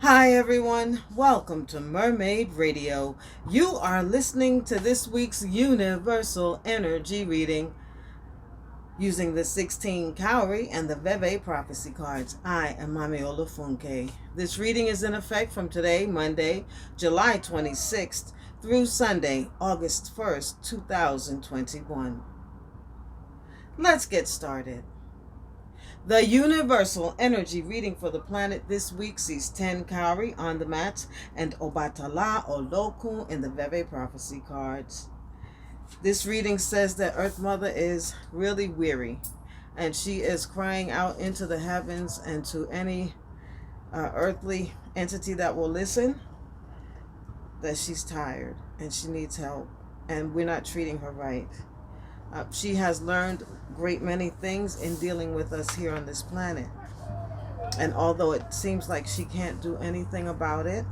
Hi everyone, welcome to Mermaid Radio. You are listening to this week's Universal Energy Reading using the 16 Cowrie and the Veve prophecy cards. I am Mami Olufunke. This reading is in effect from today, Monday, July 26th, through Sunday, August 1st, 2021. Let's get started. The Universal Energy Reading for the planet this week sees 10 Cowrie on the mat and Obatala Oloku in the Veve prophecy cards. This reading says that Earth Mother is really weary and she is crying out into the heavens and to any earthly entity that will listen that she's tired and she needs help and we're not treating her right. She has learned great many things in dealing with us here on this planet. And although it seems like she can't do anything about it,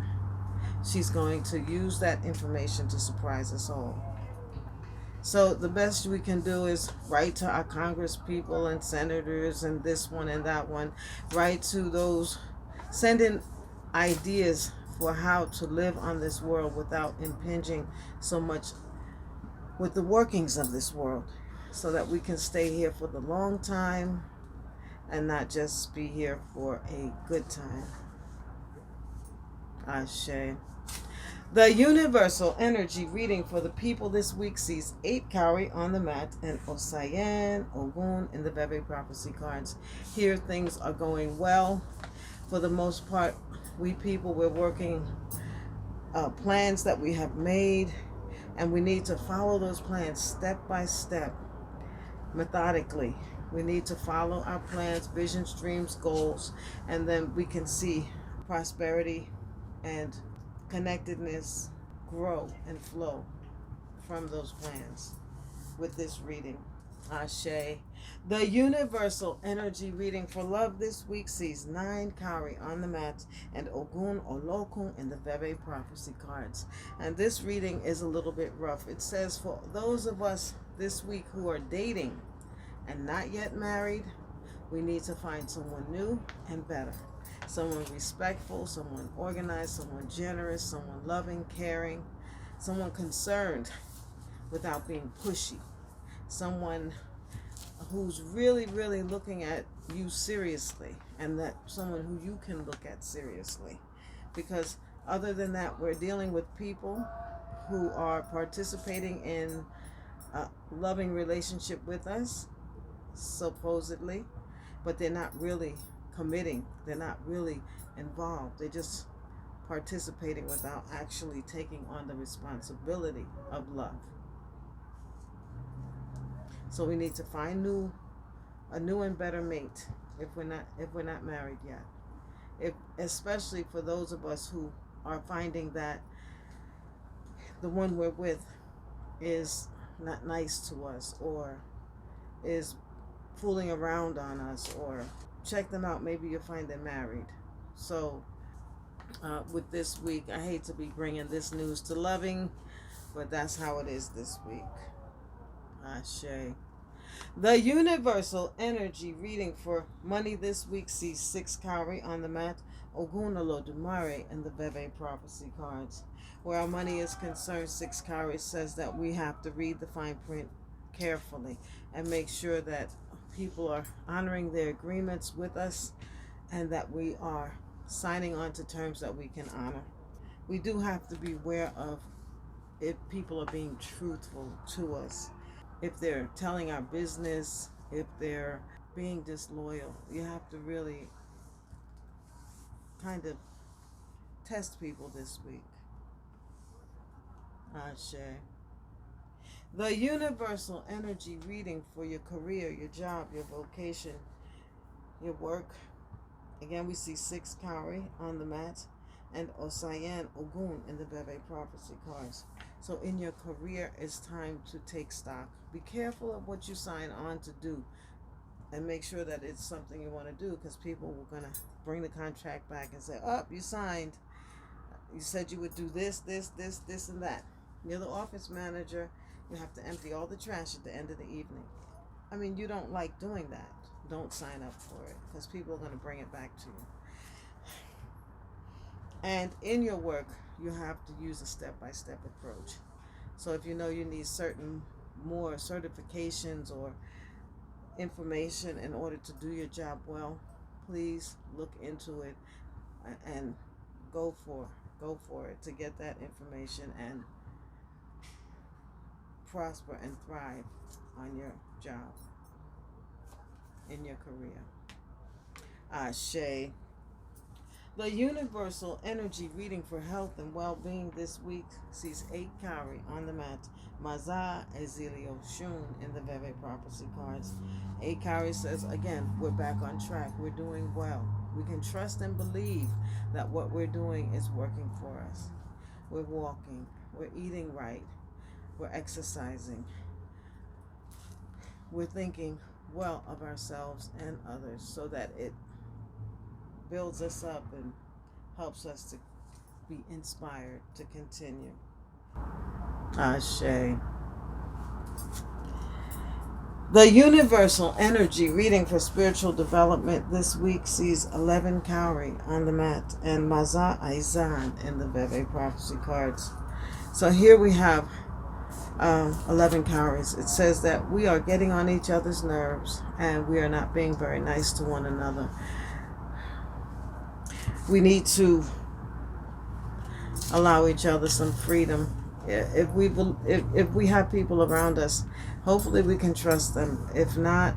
she's going to use that information to surprise us all. So the best we can do is write to our Congress people and senators and this one and that one. Write to those, send in ideas for how to live on this world without impinging so much with the workings of this world, so that we can stay here for the long time and not just be here for a good time. Ashe. The Universal Energy Reading for the people this week sees 8 Cowrie on the mat and Osayen, Ogun in the Veve prophecy cards. Here things are going well. For the most part, we people, we're working plans that we have made, and we need to follow those plans step by step, methodically. We need to follow our plans, visions, dreams, goals, and then we can see prosperity and connectedness grow and flow from those plans with this reading. Ashe. The Universal Energy Reading for love this week sees 9 Cowrie on the mat and Ogun Olokun in the Veve prophecy cards. And this reading is a little bit rough. It says for those of us this week who are dating and not yet married, we need to find someone new and better. Someone respectful, someone organized, someone generous, someone loving, caring, someone concerned without being pushy. Someone who's really, really looking at you seriously, and that someone who you can look at seriously. Because other than that, we're dealing with people who are participating in a loving relationship with us, supposedly, but they're not really committing. They're not really involved. They're just participating without actually taking on the responsibility of love. So we need to find a new and better mate if we're not married yet. Especially for those of us who are finding that the one we're with is not nice to us or is fooling around on us, or check them out. Maybe you'll find them married. So with this week, I hate to be bringing this news to loving, but that's how it is this week. Ashe. The Universal Energy Reading for money this week sees 6 Cowrie on the mat, Ogun Olodumare and the Veve prophecy cards. Where our money is concerned, 6 Cowrie says that we have to read the fine print carefully and make sure that people are honoring their agreements with us and that we are signing on to terms that we can honor. We do have to be aware of if people are being truthful to us. If they're telling our business, if they're being disloyal, you have to really kind of test people this week. Ashe. The Universal Energy Reading for your career, your job, your vocation, your work. Again, we see 6 Cowrie on the mat and Osayen Ogun in the Veve prophecy cards. So in your career, it's time to take stock. Be careful of what you sign on to do and make sure that it's something you want to do, because people were going to bring the contract back and say, oh, you signed. You said you would do this, and that. You're the office manager. You have to empty all the trash at the end of the evening. I mean, you don't like doing that. Don't sign up for it, because people are going to bring it back to you. And in your work, you have to use a step-by-step approach. So if you know you need certain more certifications or information in order to do your job well, please look into it and go for it to get that information and prosper and thrive on your job, in your career. Ashe. The universal energy reading for health and well-being this week sees 8 Cowrie on the mat. Maza Ezilio Shun in the Veve prophecy cards. 8 Cowrie says, again, we're back on track. We're doing well. We can trust and believe that what we're doing is working for us. We're walking. We're eating right. We're exercising. We're thinking well of ourselves and others so that it builds us up and helps us to be inspired to continue. Ashe. The universal energy reading for spiritual development this week sees 11 Cowrie on the mat and Maza Aizan in the Veve prophecy cards. So here we have 11 Cowries. It says that we are getting on each other's nerves and we are not being very nice to one another. We need to allow each other some freedom. If we have people around us, hopefully we can trust them. If not,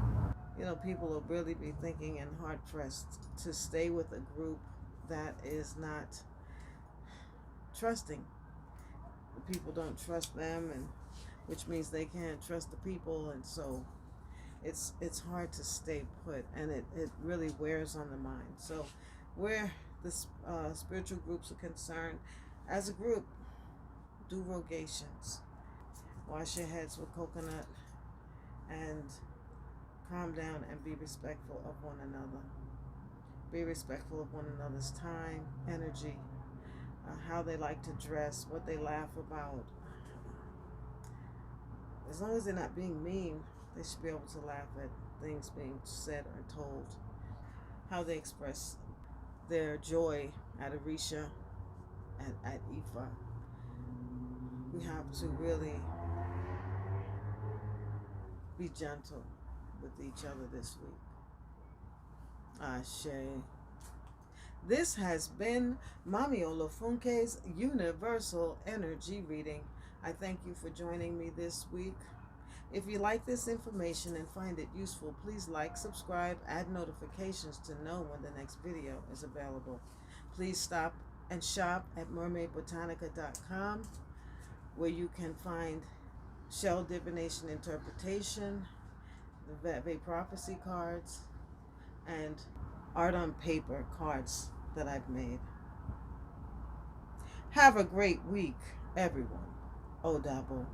people will really be thinking and hard pressed to stay with a group that is not trusting. The people don't trust them, and which means they can't trust the people, and so it's hard to stay put, and it really wears on the mind. So where the spiritual groups are concerned, as a group, do rogations, wash your heads with coconut, and calm down and be respectful of one another. Be respectful of one another's time, energy, how they like to dress, what they laugh about. As long as they're not being mean, they should be able to laugh at things being said or told. How they express their joy at Orisha and at Ifa. We have to really be gentle with each other this week. Ashe. This has been Mami Olufunke's Universal Energy Reading. I thank you for joining me this week. If you like this information and find it useful, please like, subscribe, add notifications to know when the next video is available. Please stop and shop at MermaidBotanica.com, where you can find Shell Divination Interpretation, the Veve Prophecy cards, and art on paper cards that I've made. Have a great week, everyone. Odabo.